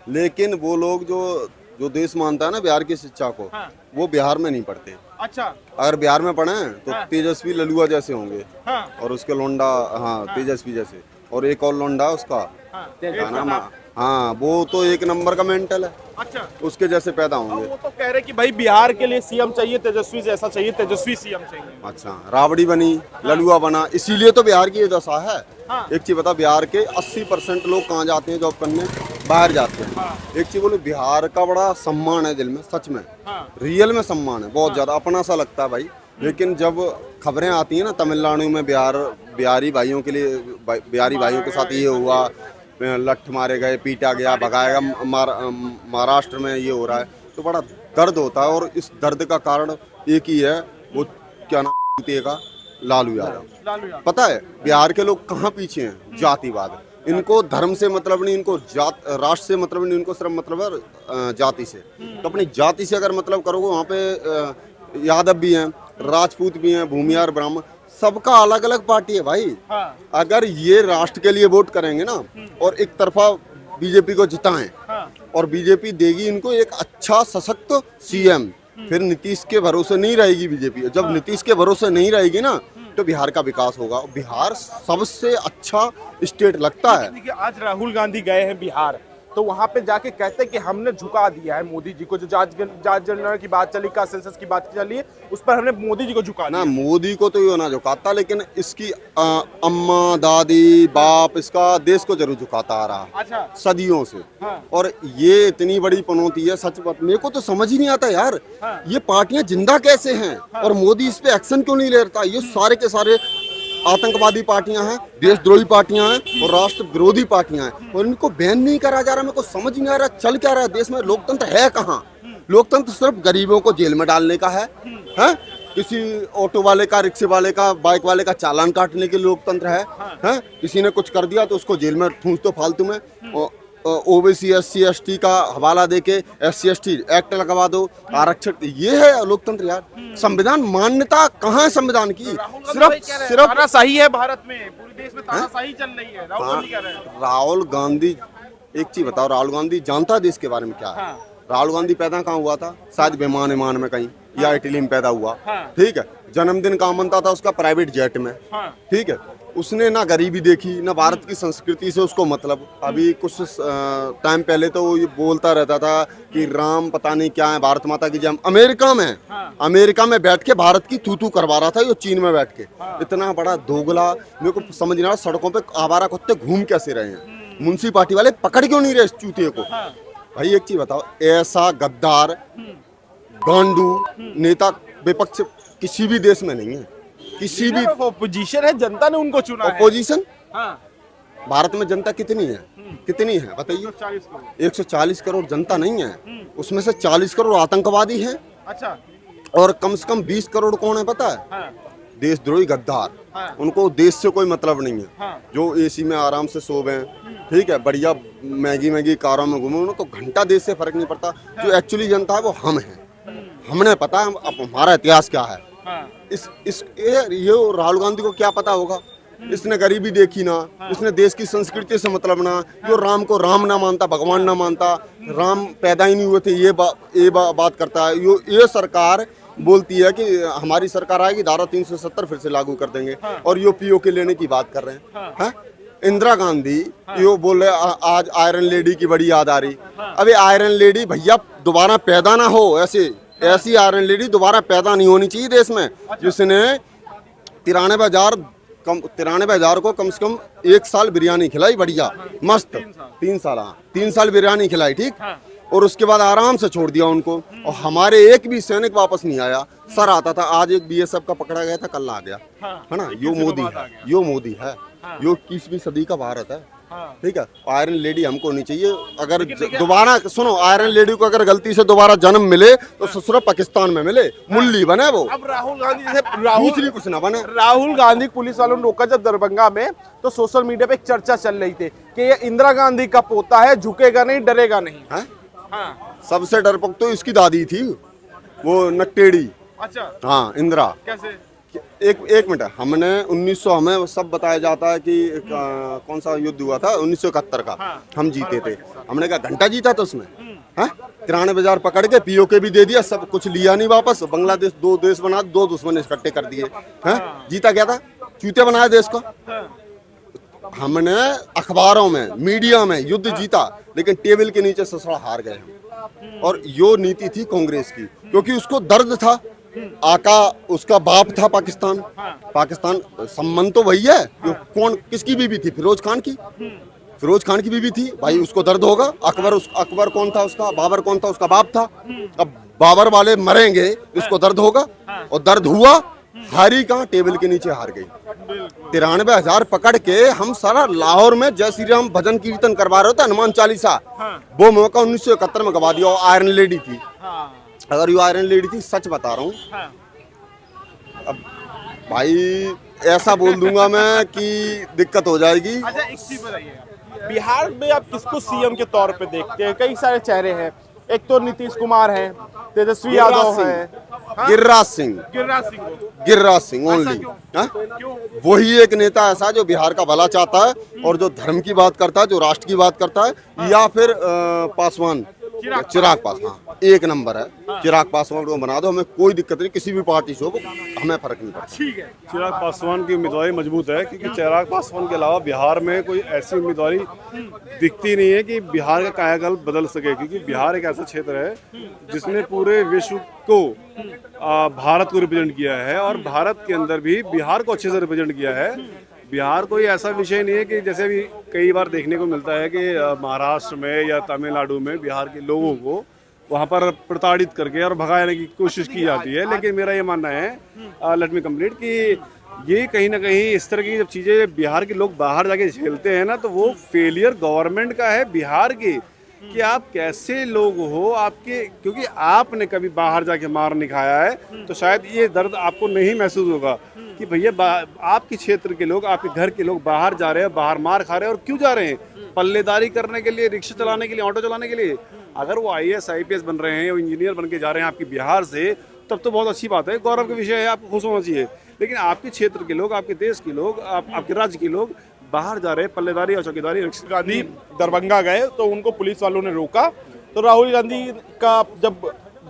लेकिन वो लोग जो जो देश मानता है ना बिहार की शिक्षा को, हाँ। वो बिहार में नहीं पढ़ते। अच्छा। अगर बिहार में पढ़े तो हाँ। तेजस्वी ललुआ जैसे होंगे, हाँ। और उसके लोंडा, हाँ तेजस्वी जैसे, और एक और लोंडा उसका हाँ। क्या नाम है, हाँ वो तो एक नंबर का मेंटल है, अच्छा। उसके जैसे पैदा अब होंगे। वो तो कह रहे कि भाई बिहार के लिए सीएम चाहिए तेजस्वी जैसा चाहिए, तेजस्वी सीएम चाहिए। अच्छा, राबड़ी बनी, ललुआ बना, इसीलिए तो बिहार की ये दशा है। हाँ। एक चीज बता, बिहार के 80% लोग कहाँ जाते हैं जॉब करने? बाहर जाते हैं। हाँ। एक चीज बोले, बिहार का बड़ा सम्मान है दिल में, सच में, हाँ। रियल में सम्मान है बहुत ज्यादा, अपना सा लगता है भाई। लेकिन जब खबरें आती हैं ना तमिलनाडु में बिहारी भाइयों के लिए, बिहारी भाइयों के साथ ये हुआ, लठ मारे गए, पीटा गया, भगाया गया, महाराष्ट्र में ये हो रहा है, तो बड़ा दर्द होता है। और इस दर्द का कारण एक ही है, वो क्या नाम का लालू यादव। लालू यादव। पता है बिहार के लोग कहाँ पीछे हैं? जातिवाद। इनको धर्म से मतलब नहीं, इनको जात राष्ट्र से मतलब नहीं, इनको सिर्फ मतलब है जाति से। तो अपनी जाति से अगर मतलब करोगे, वहाँ पे यादव भी हैं, राजपूत भी हैं, भूमिहार, ब्राह्मण, सबका अलग अलग पार्टी है भाई। हाँ। अगर ये राष्ट्र के लिए वोट करेंगे ना, और एक तरफा बीजेपी को जिताएं, हाँ। और बीजेपी देगी इनको एक अच्छा सशक्त सीएम, फिर नीतीश के भरोसे नहीं रहेगी बीजेपी। जब नीतीश के भरोसे नहीं रहेगी ना, तो बिहार का विकास होगा। बिहार सबसे अच्छा स्टेट लगता है। देखिए आज राहुल गांधी गए हैं बिहार, तो वहां पे जाके कहते हैं कि हमने झुका दिया है मोदी जी को। जो जांच जनगणना की बात चली, का सेंसस की बात चली है, उस पर हमने मोदी जी को झुका ना दिया। मोदी को तो ये ना झुकाता, लेकिन इसकी अम्मा, दादी, बाप इसका देश को जरूर झुकाता आ रहा अच्छा। सदियों से। हाँ। और ये इतनी बड़ी पनौती है, सच बात मेरे को तो समझ ही नहीं आता यार। हाँ। ये पार्टियां जिंदा कैसे हैं? और मोदी इस पे एक्शन क्यों नहीं ले रहा? ये सारे के सारे आतंकवादी पार्टियां हैं, देशद्रोही पार्टियां हैं, और राष्ट्र विरोधी पार्टियां हैं, और इनको बैन नहीं करा जा रहा। मेरे को समझ नहीं आ रहा चल क्या रहा है देश में। लोकतंत्र है कहाँ? लोकतंत्र सिर्फ गरीबों को जेल में डालने का है, हैं? किसी ऑटो वाले का, रिक्शे वाले का, बाइक वाले का चालान काटने के लिए लोकतंत्र है, हैं? किसी ने कुछ कर दिया तो उसको जेल में ठूंस दो फालतू में। ओबीसी, SC ST का हवाला देके SC ST एक्ट लगवा दो, आरक्षक। ये है लोकतंत्र यार। संविधान मान्यता कहाँ है संविधान की? सिर्फ तानाशाही है भारत में, पूरे देश में तानाशाही चल रही है। राहुल गांधी कह रहे हैं। राहुल गांधी, एक चीज बताओ, राहुल गांधी जानता है देश के बारे में क्या है? हाँ। राहुल गांधी पैदा कहाँ हुआ था? शायद विमान में कहीं, या इटली में पैदा हुआ। हाँ। ठीक है, जन्मदिन कहाँ मनता था उसका? प्राइवेट जेट में। हाँ। ठीक है, उसने ना गरीबी देखी, ना भारत की संस्कृति से उसको मतलब। अभी कुछ टाइम पहले तो वो ये बोलता रहता था कि राम पता नहीं क्या है, भारत माता की जय। अमेरिका में, अमेरिका में बैठ के भारत की तू करवा रहा था ये, चीन में बैठ के। इतना बड़ा दोगला, मेरे को समझ नहीं आ रहा सड़कों पे आवारा कुत्ते घूम कैसे रहे हैं? म्युनिसिपालिटी वाले पकड़ क्यों नहीं रहे इस चूतिए को? भाई एक चीज बताओ, ऐसा गद्दार गांडू नेता विपक्ष किसी भी देश में नहीं है। किसी भी ऑपोजिशन है, जनता ने उनको चुना है। ऑपोजिशन हाँ। भारत में जनता कितनी है? कितनी है बताइए? 140 करोड़ जनता नहीं है, उसमें से 40 करोड़ आतंकवादी हैं। अच्छा। और कम से कम 20 करोड़ कौन है पता है? हाँ। देशद्रोही गद्दार। हाँ। उनको देश से कोई मतलब नहीं है। हाँ। जो AC में आराम से सो गए, ठीक है, बढ़िया मैगी कारों में घूमे, उनको घंटा देश से फर्क नहीं पड़ता। जो एक्चुअली जनता है वो हम हैं। हमने पता है अब हमारा इतिहास क्या है। हाँ। ये राहुल गांधी को क्या पता होगा? इसने गरीबी देखी ना, इसने देश की संस्कृति से मतलब ना, जो राम को राम ना मानता, भगवान ना मानता, राम पैदा ही नहीं हुए थे, ये बात करता है। ये सरकार बोलती है कि हमारी सरकार आएगी, धारा 370 फिर से लागू कर देंगे, और यो PO के लेने की बात कर रहे हैं। हाँ? इंदिरा गांधी यो बोल रहे आज आयरन लेडी की बड़ी याद आ रही। अबे आयरन लेडी भैया दोबारा पैदा ना हो, ऐसी आयरन लेडी दोबारा पैदा नहीं होनी चाहिए देश में, जिसने 93,000 को कम से कम 1 साल बिरयानी खिलाई बढ़िया मस्त। 3 साल, हाँ 3 साल बिरयानी खिलाई, ठीक। और उसके बाद आराम से छोड़ दिया उनको। और हमारे एक भी सैनिक वापस नहीं आया। सर आता था, आज एक BSF का पकड़ा गया था, कल आ गया, है ना। यो मोदी है, यो 21वीं सदी का भारत है। ठीक है, आयरन लेडी हमको नहीं चाहिए। अगर दोबारा सुनो, आयरन लेडी को अगर गलती से दोबारा जन्म मिले तो ससुरा पाकिस्तान में मिले, मुल्ली बने वो। अब राहुल गांधी जैसे दूसरी कुछ ना बने। राहुल गांधी पुलिस वालों ने रोका जब दरभंगा में, तो सोशल मीडिया पे एक चर्चा चल रही थी कि ये इंदिरा गांधी का पोता है, झुकेगा नहीं, डरेगा नहीं। हाँ। सबसे डरपोक तो इसकी दादी थी, वो नकटेड़ी। अच्छा। हाँ, इंदिरा। कैसे? एक मिनट, हमने 1900 हमें सब बताया जाता है कि कौन सा युद्ध हुआ था 1971 का, हम जीते थे। हमने कहा घंटा जीता था उसमें, हाँ, किराने बाजार पकड़ के पीओके भी दे दिया, सब कुछ लिया नहीं वापस, बांग्लादेश 2 देश बना, 2 दुश्मन इकट्ठे कर दिए, हैं, जीता क्या था? चूते बनाया देश को। हमने अखबारों में, मीडिया में युद्ध जीता, लेकिन टेबल के नीचे ससुरा हार गए हम। और यो नीति थी कांग्रेस की, क्योंकि उसको दर्द था, आका उसका बाप था पाकिस्तान, पाकिस्तान संबंध तो वही है जो कौन किसकी बीवी थी, फिरोज खान की, फिरोज खान की बीवी थी भाई, उसको दर्द होगा। अकबर कौन था उसका, बाबर कौन था उसका बाप था। अब बाबर वाले मरेंगे, इसको दर्द होगा, और दर्द हुआ, हारी कहाँ, टेबल के नीचे हार गई। 93,000 पकड़ के हम सारा लाहौर में जय श्री राम भजन कीर्तन करवा रहे थे, हनुमान चालीसा, वो मौका 1971 में गवा दिया। और आयरन लेडी थी, अगर ये आयरन लेडी थी, सच बता रहा हूँ, अब भाई ऐसा बोल दूंगा मैं कि दिक्कत हो जाएगी। अच्छा, एक चीज बताइए, बिहार में आप किसको सीएम के तौर पे देखते हैं? कई सारे चेहरे हैं, एक तो नीतीश कुमार हैं, तेजस्वी यादव है, गिरिराज सिंह, गिरिराज सिंह ओनली, वही एक नेता ऐसा जो बिहार का भला चाहता है और जो धर्म की बात करता है, जो राष्ट्र की बात करता है। या फिर पासवान, चिराग पासवान एक नंबर है। चिराग पासवान को बना दो, हमें कोई दिक्कत नहीं, किसी भी पार्टी से हो, हमें फर्क नहीं पड़ता। ठीक है, चिराग पासवान की उम्मीदवारी मजबूत है, क्योंकि चिराग पासवान के अलावा बिहार में कोई ऐसी उम्मीदवारी दिखती नहीं है कि बिहार का कायाकल्प बदल सके। क्योंकि बिहार एक ऐसा क्षेत्र है जिसने पूरे विश्व को, भारत को रिप्रेजेंट किया है, और भारत के अंदर भी बिहार को अच्छे से रिप्रेजेंट किया है। बिहार कोई ऐसा विषय नहीं है कि जैसे भी कई बार देखने को मिलता है कि महाराष्ट्र में या तमिलनाडु में बिहार के लोगों को वहाँ पर प्रताड़ित करके और भगाने की कोशिश की जाती है। लेकिन मेरा ये मानना है, लेट मी कंप्लीट, कि ये कहीं ना कहीं इस तरह की जब चीज़ें बिहार के लोग बाहर जाके झेलते हैं ना, तो वो फेलियर गवर्नमेंट का है बिहार की, कि आप कैसे लोग हो, आपके, क्योंकि आपने कभी बाहर जाके मार नहीं खाया है, तो शायद ये दर्द आपको नहीं महसूस होगा कि भैया आपके क्षेत्र के लोग, आपके घर के लोग बाहर जा रहे हैं, बाहर मार खा रहे हैं। और क्यों जा रहे हैं? पल्लेदारी करने के लिए, रिक्शा चलाने के लिए, ऑटो चलाने के लिए। अगर वो IAS IPS बन रहे हैं, वो इंजीनियर बन के जा रहे हैं आपके बिहार से, तब तो बहुत अच्छी बात है, गौरव का विषय है, आपको खुश होना चाहिए। लेकिन आपके क्षेत्र के लोग, आपके देश के लोग, आपके राज्य के लोग बाहर जा रहे हैं, पल्लेदारी और चौकीदारी। गांधी दरभंगा गए तो उनको पुलिस वालों ने रोका, तो राहुल गांधी का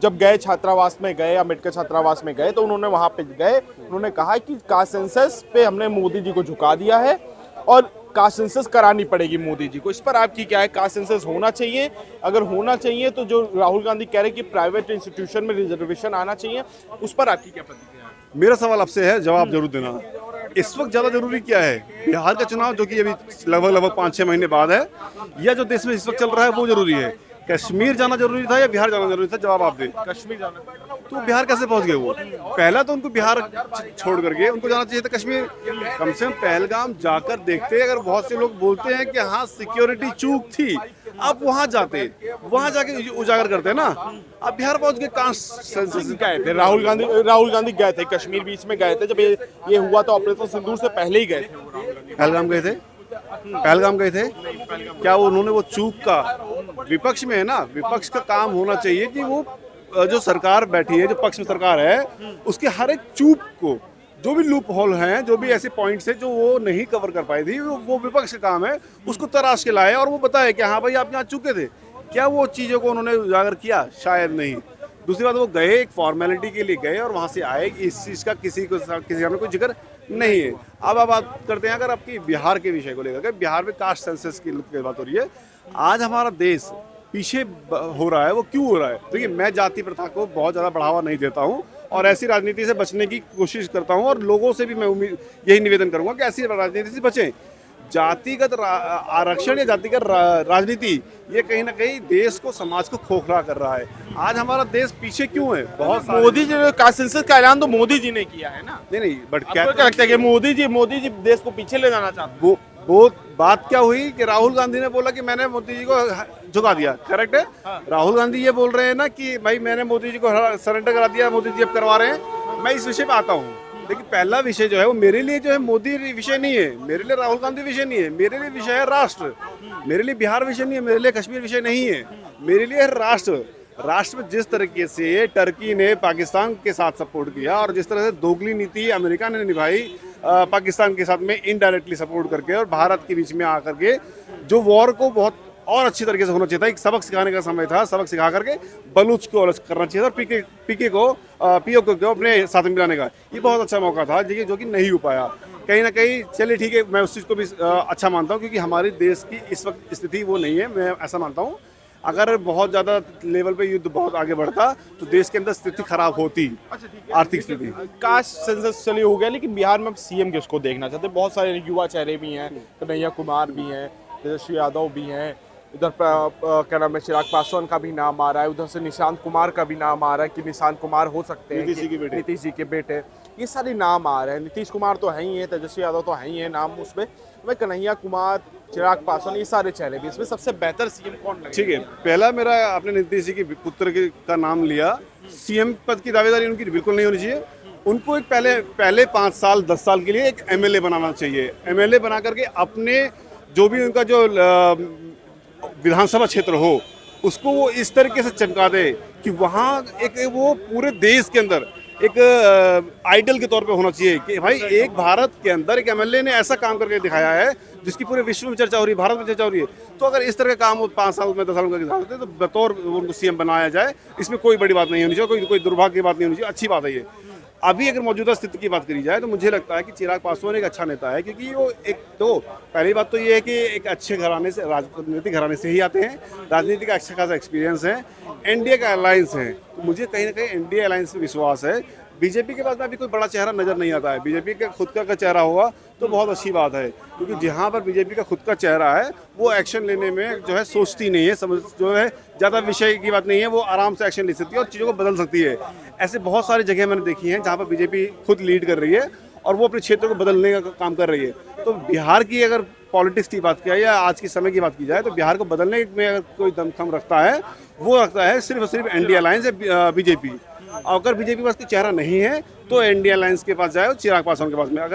जब गए छात्रावास में गए, अम्बेडकर छात्रावास में गए, तो उन्होंने वहां पे गए, उन्होंने कहा कि कास्ट सेंसस पे हमने मोदी जी को झुका दिया है और कास्ट सेंसस करानी पड़ेगी मोदी जी को। इस पर आपकी क्या है? कास्ट सेंसस होना चाहिए? अगर होना चाहिए तो जो राहुल गांधी कह रहे हैं कि प्राइवेट इंस्टीट्यूशन में रिजर्वेशन आना चाहिए, उस पर आपकी क्या प्रतिक्रिया है? मेरा सवाल आपसे है, जवाब जरूर देना। इस वक्त ज़्यादा जरूरी क्या है? बिहार का चुनाव जो कि अभी लगभग 5-6 महीने बाद है, या जो देश में इस वक्त चल रहा है वो जरूरी है? कश्मीर जाना जरूरी था या बिहार जाना जरूरी था? जवाब आप दे। कश्मीर जाना। तो बिहार कैसे पहुंच गए वो? पहला तो उनको बिहार छोड़ करके उनको जाना चाहिए था कश्मीर। कम से कम पहलगाम जाकर देखते। अगर बहुत से लोग बोलते हैं कि हाँ सिक्योरिटी चूक थी, आप वहां जाते, वहां जाके उजागर करते हैं ना। आप बिहार पहुंच गए, कास्ट सेंसस गए थे। राहुल गांधी गए थे कश्मीर, बीच में गए थे जब ये हुआ था, ऑपरेशन सिंदूर से पहले ही गए थे। पहलगाम गए थे? पहलगाम गए थे? क्या उन्होंने वो चूक का, विपक्ष में है ना, विपक्ष का काम होना चाहिए कि वो जो सरकार बैठी है, जो पक्ष में सरकार है, उसके हर एक चूक को, जो भी लूप होल हैं, जो भी ऐसे पॉइंट्स हैं जो वो नहीं कवर कर पाई थी, वो विपक्ष का काम है उसको तराश के लाए और वो बताए कि हाँ भाई आप यहाँ चूके थे। क्या वो चीज़ों को उन्होंने उजागर किया? शायद नहीं। दूसरी बात, वो गए एक फॉर्मेलिटी के लिए गए और वहाँ से आए, इस चीज़ का किसी का कोई जिक्र नहीं है। अब आप बात करते हैं अगर आपकी बिहार के विषय को लेकर, बिहार में कास्ट सेंसस की बात हो रही है। आज हमारा देश पीछे हो रहा है, वो क्यों हो रहा है? देखिए, मैं जाति प्रथा को बहुत ज़्यादा बढ़ावा नहीं देता हूँ और ऐसी राजनीति से बचने की कोशिश करता हूँ, और लोगों से भी मैं यही निवेदन करूँगा कि ऐसी राजनीति से बचें। जातिगत आरक्षण या जातिगत राजनीति ये कहीं ना कहीं देश को, समाज को खोखला कर रहा है। आज हमारा देश पीछे क्यों है? बहुत मोदी जी ने कास्ट सेंसस का ऐलान तो मोदी जी ने किया है ना। नहीं, बट क्या लगता है कि मोदी जी देश को पीछे ले जाना चाहते हैं? वो बात क्या हुई कि राहुल गांधी ने बोला कि मैंने मोदी जी को झुका दिया, करेक्ट है? हाँ। राहुल गांधी ये बोल रहे हैं ना कि भाई मैंने मोदी जी को सरेंडर करा दिया, मोदी जी अब करवा रहे हैं। मैं इस विषय पे आता हूँ। लेकिन पहला विषय जो है वो मेरे लिए जो है मोदी विषय नहीं है, मेरे लिए राहुल गांधी विषय नहीं है, मेरे लिए विषय है राष्ट्र। मेरे लिए बिहार विषय नहीं है, मेरे लिए कश्मीर विषय नहीं है, मेरे लिए राष्ट्र। राष्ट्र में जिस तरीके से टर्की ने पाकिस्तान के साथ सपोर्ट किया और जिस तरह से दोगली नीति अमेरिका ने निभाई पाकिस्तान के साथ में इनडायरेक्टली सपोर्ट करके और भारत के बीच में आकर के, जो वॉर को बहुत और अच्छी तरीके से होना चाहिए था, एक सबक सिखाने का समय था, सबक सिखा करके बलूच को अलग करना चाहिए था और पीओके को अपने साथ में मिलाने का ये बहुत अच्छा मौका था, जो कि नहीं हो पाया कहीं ना कहीं। चलिए ठीक है, मैं उस चीज़ को भी अच्छा मानता हूँ क्योंकि हमारे देश की इस वक्त स्थिति वो नहीं है, मैं ऐसा मानता हूँ। अगर बहुत ज़्यादा लेवल पे युद्ध बहुत आगे बढ़ता तो देश के अंदर स्थिति खराब होती, आर्थिक स्थिति। कास्ट सेंसस चलिए हो गया, लेकिन बिहार में अब सीएम किसको देखना चाहते हैं? बहुत सारे युवा चेहरे भी हैं, कन्हैया कुमार भी हैं, तेजस्वी यादव भी हैं, उधर क्या नाम है, चिराग पासवान का भी नाम आ रहा है, उधर से निशांत कुमार का भी नाम आ रहा है कि निशांत कुमार हो सकते हैं, नीतीश जी के बेटे। ये सारे नाम आ रहे हैं, नीतीश कुमार तो है ही है, तेजस्वी यादव तो है ही है नाम उसमें, मैं कन्हैया कुमार, चिराग पासवान, ये सारे चेहरे भी, इसमें सबसे बेहतर सीएम कौन लगेगा? ठीक है, पहला मेरा आपने नीतीश जी के पुत्र का नाम लिया, सीएम पद की दावेदारी उनकी बिल्कुल नहीं होनी चाहिए। उनको एक पहले 5 साल 10 साल के लिए एक एमएलए बनाना चाहिए। एमएलए बना करके अपने जो भी उनका जो विधानसभा क्षेत्र हो उसको वो इस तरीके से चमका दे कि वहाँ एक वो पूरे देश के अंदर एक आइडल के तौर पे होना चाहिए कि भाई एक भारत के अंदर एक एमएलए ने ऐसा काम करके दिखाया है जिसकी पूरे विश्व में चर्चा हो रही है, भारत में चर्चा हो रही है। तो अगर इस तरह का काम 5 साल में 10 साल में तो बतौर उनको सीएम बनाया जाए, इसमें कोई बड़ी बात नहीं होनी चाहिए, कोई दुर्भाग्य की बात नहीं होनी चाहिए, अच्छी बात है ये। अभी अगर मौजूदा स्थिति की बात करी जाए तो मुझे लगता है कि चिराग पासवान एक अच्छा नेता है, क्योंकि वो एक तो पहली बात तो ये है कि एक अच्छे घराने से, राजनीतिक घराने से ही आते हैं, राजनीति का अच्छा खासा एक्सपीरियंस है, एनडीए का अलायंस है, तो मुझे कहीं ना कहीं एनडीए अलायंस में विश्वास है। बीजेपी के पास में अभी कोई बड़ा चेहरा नजर नहीं आता है, बीजेपी का खुद का चेहरा होगा तो बहुत अच्छी बात है, क्योंकि जहाँ पर बीजेपी का खुद का चेहरा है वो एक्शन लेने में जो है सोचती नहीं है, समझ जो है ज़्यादा विषय की बात नहीं है, वो आराम से एक्शन ले सकती है और चीज़ों को बदल सकती है। ऐसे बहुत सारी जगह मैंने देखी हैं जहाँ पर बीजेपी खुद लीड कर रही है और वो अपने क्षेत्र को बदलने का काम कर रही है। तो बिहार की अगर पॉलिटिक्स की बात की जाए या आज के समय की बात की जाए तो बिहार को बदलने में अगर कोई दमखम रखता है वो रखता है सिर्फ और सिर्फ एनडीए अलायंस या बीजेपी। अगर बीजेपी के पास कोई चेहरा नहीं है तो एनडीए अलायंस के पास जाए और चिराग पासवान के पास में।